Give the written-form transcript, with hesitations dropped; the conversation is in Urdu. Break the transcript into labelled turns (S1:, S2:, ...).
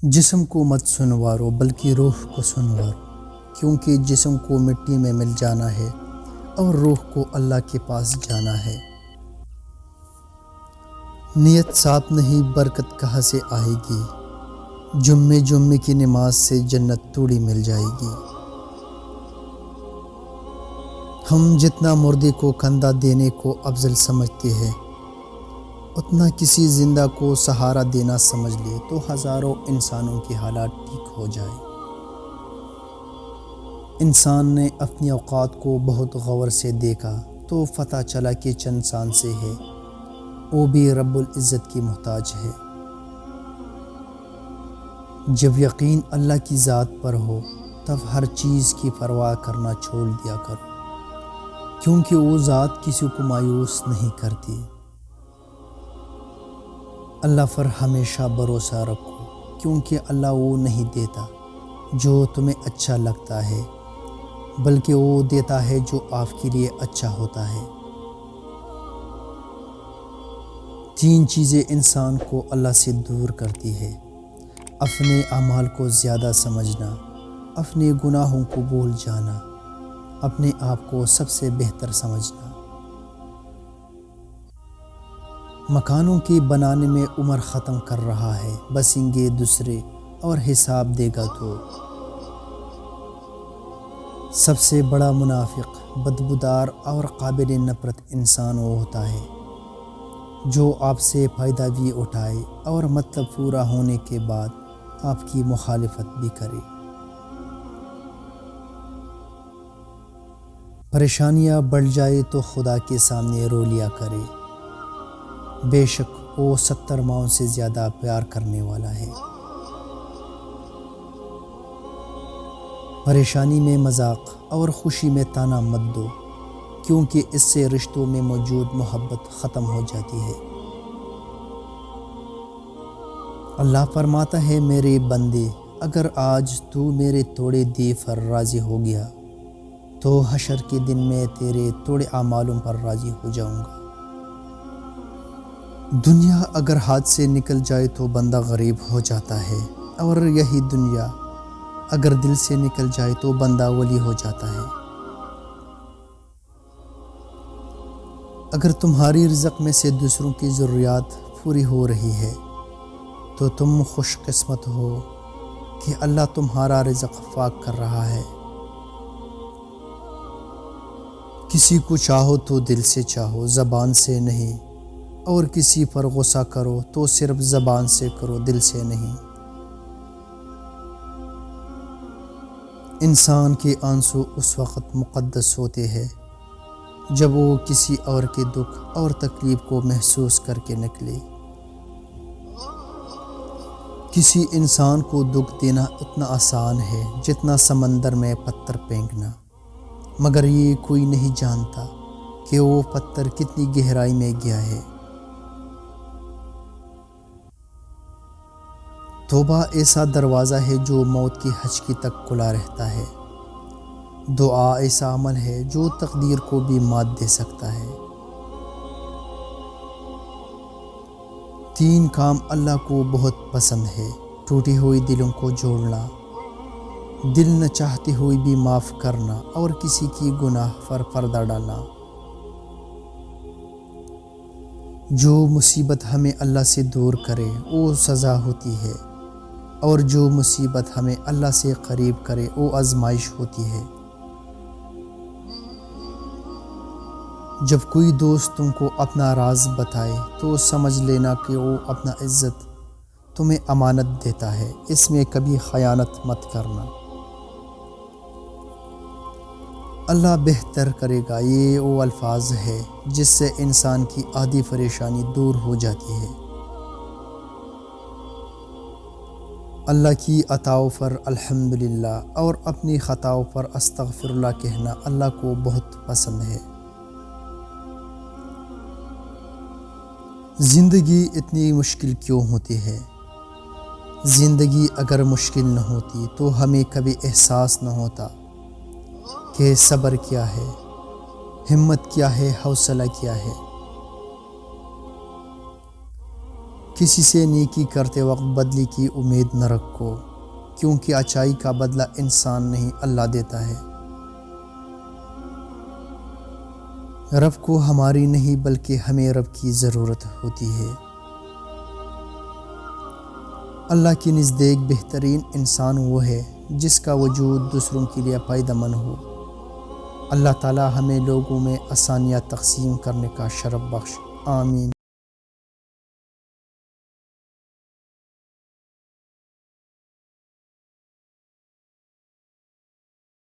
S1: جسم کو مت سنوارو بلکہ روح کو سنوارو، کیونکہ جسم کو مٹی میں مل جانا ہے اور روح کو اللہ کے پاس جانا ہے۔ نیت صاف نہیں برکت کہاں سے آئے گی، جمعے جمعے کی نماز سے جنت توڑی مل جائے گی۔ ہم جتنا مردے کو کندھا دینے کو افضل سمجھتے ہیں، اتنا کسی زندہ کو سہارا دینا سمجھ لے تو ہزاروں انسانوں کی حالات ٹھیک ہو جائے۔ انسان نے اپنی اوقات کو بہت غور سے دیکھا تو پتہ چلا کہ چند سانسیں ہے، وہ بھی رب العزت کی محتاج ہے۔ جب یقین اللہ کی ذات پر ہو تب ہر چیز کی پرواہ کرنا چھوڑ دیا کرو، کیونکہ وہ ذات کسی کو مایوس نہیں کرتی۔ اللہ پر ہمیشہ بھروسہ رکھو، کیونکہ اللہ وہ نہیں دیتا جو تمہیں اچھا لگتا ہے، بلکہ وہ دیتا ہے جو آپ کے لیے اچھا ہوتا ہے۔ تین چیزیں انسان کو اللہ سے دور کرتی ہے: اپنے اعمال کو زیادہ سمجھنا، اپنے گناہوں کو بھول جانا، اپنے آپ کو سب سے بہتر سمجھنا۔ مکانوں کے بنانے میں عمر ختم کر رہا ہے، بسیں گے دوسرے اور حساب دے گا تو۔ سب سے بڑا منافق، بدبودار اور قابل نفرت انسان وہ ہوتا ہے جو آپ سے فائدہ بھی اٹھائے اور مطلب پورا ہونے کے بعد آپ کی مخالفت بھی کرے۔ پریشانیاں بڑھ جائے تو خدا کے سامنے رو لیا کرے، بے شک وہ 70 ماؤں سے زیادہ پیار کرنے والا ہے۔ پریشانی میں مذاق اور خوشی میں طعنہ مت دو، کیونکہ اس سے رشتوں میں موجود محبت ختم ہو جاتی ہے۔ اللہ فرماتا ہے، میرے بندے، اگر آج تو میرے توڑے دیے پر راضی ہو گیا تو حشر کے دن میں تیرے توڑے اعمالوں پر راضی ہو جاؤں گا۔ دنیا اگر ہاتھ سے نکل جائے تو بندہ غریب ہو جاتا ہے، اور یہی دنیا اگر دل سے نکل جائے تو بندہ ولی ہو جاتا ہے۔ اگر تمہاری رزق میں سے دوسروں کی ضروریات پوری ہو رہی ہے تو تم خوش قسمت ہو کہ اللہ تمہارا رزق فاق کر رہا ہے۔ کسی کو چاہو تو دل سے چاہو، زبان سے نہیں، اور کسی پر غصہ کرو تو صرف زبان سے کرو، دل سے نہیں۔ انسان کے آنسو اس وقت مقدس ہوتے ہیں جب وہ کسی اور کے دکھ اور تکلیف کو محسوس کر کے نکلے۔ کسی انسان کو دکھ دینا اتنا آسان ہے جتنا سمندر میں پتھر پھینکنا، مگر یہ کوئی نہیں جانتا کہ وہ پتھر کتنی گہرائی میں گیا ہے۔ توبہ ایسا دروازہ ہے جو موت کی ہچکی تک کھلا رہتا ہے۔ دعا ایسا عمل ہے جو تقدیر کو بھی مات دے سکتا ہے۔ تین کام اللہ کو بہت پسند ہے: ٹوٹی ہوئی دلوں کو جوڑنا، دل نہ چاہتے ہوئے بھی معاف کرنا، اور کسی کی گناہ پر پردہ ڈالنا۔ جو مصیبت ہمیں اللہ سے دور کرے وہ سزا ہوتی ہے، اور جو مصیبت ہمیں اللہ سے قریب کرے وہ آزمائش ہوتی ہے۔ جب کوئی دوست تم کو اپنا راز بتائے تو سمجھ لینا کہ وہ اپنا عزت تمہیں امانت دیتا ہے، اس میں کبھی خیانت مت کرنا۔ اللہ بہتر کرے گا، یہ وہ الفاظ ہے جس سے انسان کی آدھی پریشانی دور ہو جاتی ہے۔ اللہ کی عطاؤں پر الحمدللہ اور اپنی خطاؤں پر استغفر اللہ کہنا اللہ کو بہت پسند ہے۔ زندگی اتنی مشکل کیوں ہوتی ہے؟ زندگی اگر مشکل نہ ہوتی تو ہمیں کبھی احساس نہ ہوتا کہ صبر کیا ہے، ہمت کیا ہے، حوصلہ کیا ہے۔ کسی سے نیکی کرتے وقت بدلے کی امید نہ رکھو، کیونکہ اچائی کا بدلہ انسان نہیں اللہ دیتا ہے۔ رب کو ہماری نہیں بلکہ ہمیں رب کی ضرورت ہوتی ہے۔ اللہ کے نزدیک بہترین انسان وہ ہے جس کا وجود دوسروں کے لیے فائدہ مند ہو۔ اللہ تعالی ہمیں لوگوں میں آسانیاں تقسیم کرنے کا شرف بخش، آمین۔